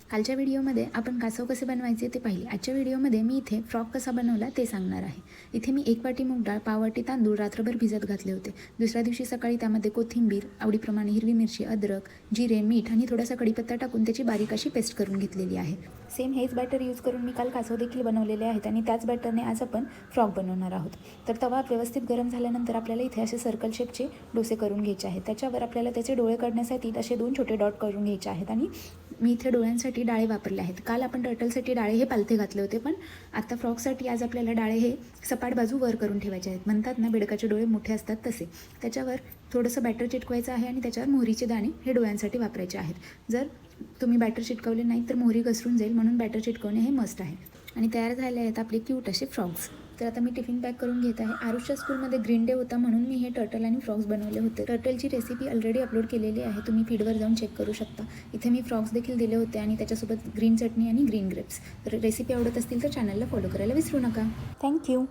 कालच्या व्हिडिओमध्ये आपण कासव कसे बनवायचे ते पाहिले. आजच्या व्हिडिओमध्ये मी इथे फ्रॉक कसा बनवला ते सांगणार आहे. इथे मी 1 वाटी मूग डाळ, पाव वाटी तांदूळ रात्रभर भिजत घातले होते. दुसऱ्या दिवशी सकाळी त्यामध्ये कोथिंबीर, आवडीप्रमाणे हिरवी मिरची, अद्रक, जिरे, मीठ आणि थोडासा कढीपत्ता टाकून त्याची बारीक अशी पेस्ट करून घेतलेली आहे. सेम हेच बॅटर यूज करून मी काल कासव देखील बनवलेले आहेत आणि त्याच बॅटरने आज आपण फ्रॉक बनवणार आहोत. तर तवा व्यवस्थित गरम झाल्यानंतर आपल्याला इथे असे सर्कल शेपचे डोसे करून घ्यायचे आहेत. त्याच्यावर आपल्याला त्याचे डोळे काढण्यासाठी असे 2 छोटे डॉट करून घ्यायचे आहेत आणि मी इथे डोळ्यांसाठी डाळे वापरले आहेत. काल आपण टर्टलसाठी डाळे हे पालथे घातले होते, पण आता फ्रॉकसाठी आज आपल्याला डाळे हे सपाट बाजू वर करून ठेवायचे आहेत. म्हणतात ना, बेडकाचे डोळे मोठे असतात तसे. त्याच्यावर थोडंसं बॅटर चिटकवायचं आहे आणि त्याच्यावर मोहरीचे दाणे हे डोळ्यांसाठी वापरायचे आहेत. जर तुम्ही बॅटर चिटकवले नाही तर मोहरी घसरून जाईल, म्हणून बॅटर चिटकवणे हे मस्ट आहे. आणि तयार झाले आहेत आपले क्यूट असे फ्रॉक्स. तर आता मी टिफिन पॅक करून घेत आहे. आरुषच्या स्कूलमध्ये ग्रीन डे होता म्हणून मी हे टर्टल आणि फ्रॉक्स बनवले होते. टर्टलची रेसिपी ऑलरेडी अपलोड केलेली आहे, तुम्ही फीडवर जाऊन चेक करू शकता. इथे मी फ्रॉक्स देखील दिले होते आणि त्याच्यासोबत ग्रीन चटणी आणि ग्रीन ग्रेप्स. तर रेसिपी आवडत असतील तर चॅनलला फॉलो करायला विसरू नका. थँक्यू.